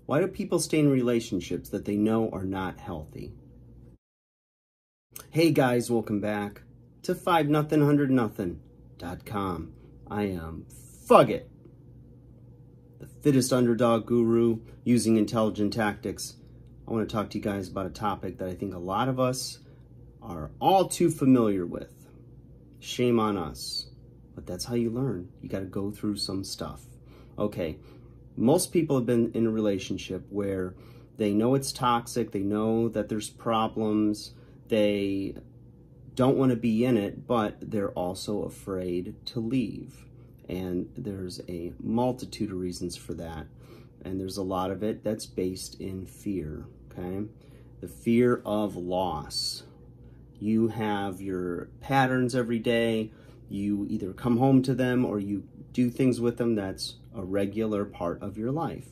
Why do people stay in relationships that they know are not healthy? Hey guys, welcome back to 5nothing100nothing.com. I am Fugget, the fittest underdog guru using intelligent tactics. I want to talk to you guys about a topic that I think a lot of us are all too familiar with. Shame on us. But that's how you learn. You got to go through some stuff. Okay, most people have been in a relationship where they know it's toxic, they know that there's problems, they don't want to be in it, but they're also afraid to leave. And there's a multitude of reasons for that. And there's a lot of it that's based in fear, okay? The fear of loss. You have your patterns every day. You either come home to them or you do things with them that's a regular part of your life.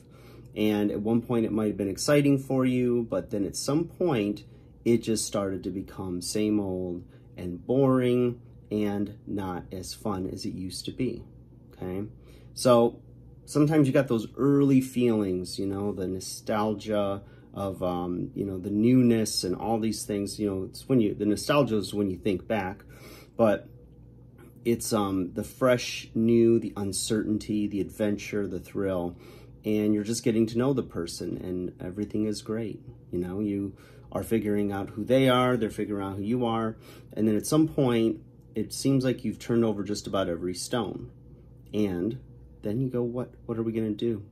And at one point it might have been exciting for you, but then at some point it just started to become same old and boring and not as fun as it used to be, okay? So sometimes you got those early feelings, you know, the nostalgia of, you know, the newness and all these things. You know, it's when the nostalgia is when you think back, but it's the fresh, new, the uncertainty, the adventure, the thrill, and you're just getting to know the person and everything is great. You know, you are figuring out who they are, they're figuring out who you are, and then at some point, it seems like you've turned over just about every stone. And then you go, what are we gonna do?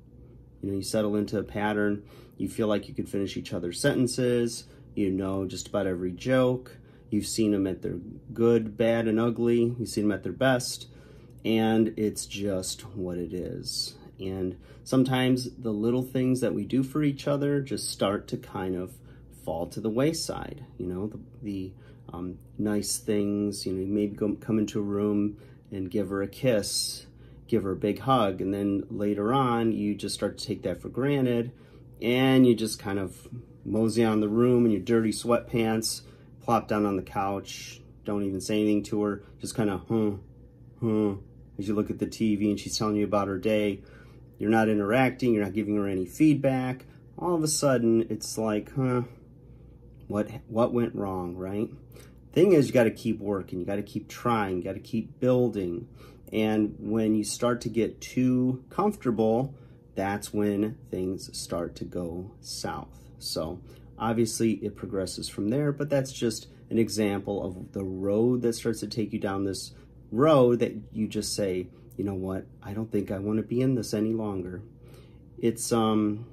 You know, you settle into a pattern, you feel like you could finish each other's sentences, you know just about every joke, you've seen them at their good, bad, and ugly, you've seen them at their best, and it's just what it is. And sometimes the little things that we do for each other just start to kind of fall to the wayside. You know, the nice things, you know, maybe come into a room and give her a kiss, give her a big hug, and then later on you just start to take that for granted and you just kind of mosey on the room in your dirty sweatpants, plop down on the couch, don't even say anything to her, just kind of as you look at the TV and she's telling you about her day. You're not interacting, you're not giving her any feedback. All of a sudden it's like, what went wrong, right? Thing is, you got to keep working, you got to keep trying, you got to keep building. And when you start to get too comfortable, that's when things start to go south. So obviously it progresses from there, but that's just an example of the road that starts to take you down this road that you just say, you know what, I don't think I want to be in this any longer. It's not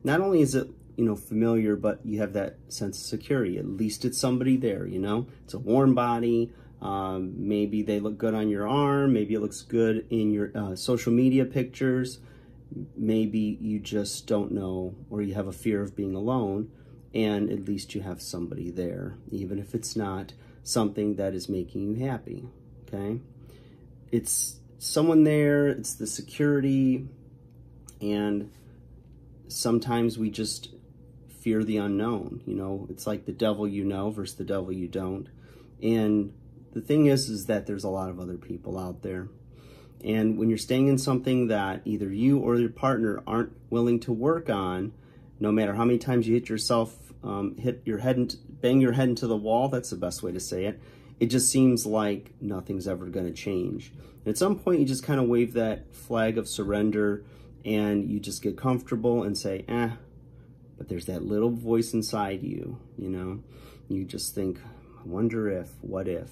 only is it, you know, familiar, but you have that sense of security. At least it's somebody there, you know, it's a warm body. Maybe they look good on your arm, maybe it looks good in your social media pictures, maybe you just don't know, or you have a fear of being alone, and at least you have somebody there, even if it's not something that is making you happy, okay? It's someone there, it's the security, and sometimes we just fear the unknown, you know? It's like the devil you know versus the devil you don't, and the thing is that there's a lot of other people out there. And when you're staying in something that either you or your partner aren't willing to work on, no matter how many times you hit yourself, bang your head into the wall, that's the best way to say it, it just seems like nothing's ever going to change. And at some point, you just kind of wave that flag of surrender and you just get comfortable and say, but there's that little voice inside you, you know, you just think, I wonder if, what if?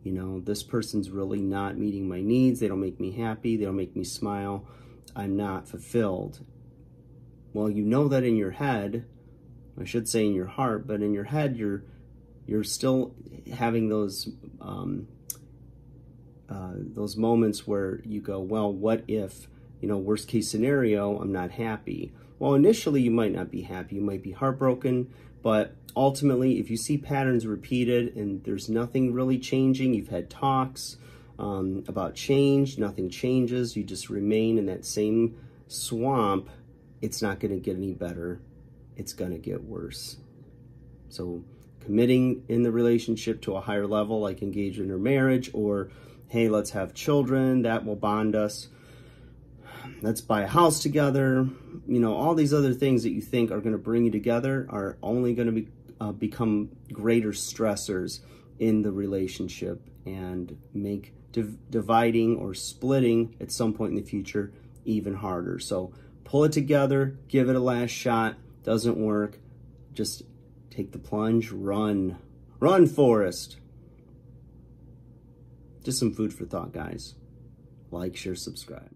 You know, this person's really not meeting my needs. They don't make me happy. They don't make me smile. I'm not fulfilled. Well, you know that in your head, I should say in your heart, but in your head, you're still having those moments where you go, well, what if, you know, worst case scenario, I'm not happy. Well, initially you might not be happy. You might be heartbroken, but ultimately, if you see patterns repeated and there's nothing really changing, you've had talks about change, nothing changes, you just remain in that same swamp, it's not going to get any better. It's going to get worse. So committing in the relationship to a higher level, like engagement or marriage, or hey, let's have children, that will bond us. let's buy a house together. You know, all these other things that you think are going to bring you together are only going to be become greater stressors in the relationship and make dividing or splitting at some point in the future even harder. So pull it together, give it a last shot. Doesn't work, just take the plunge, run. Run, Forrest. Just some food for thought, guys. Like, share, subscribe.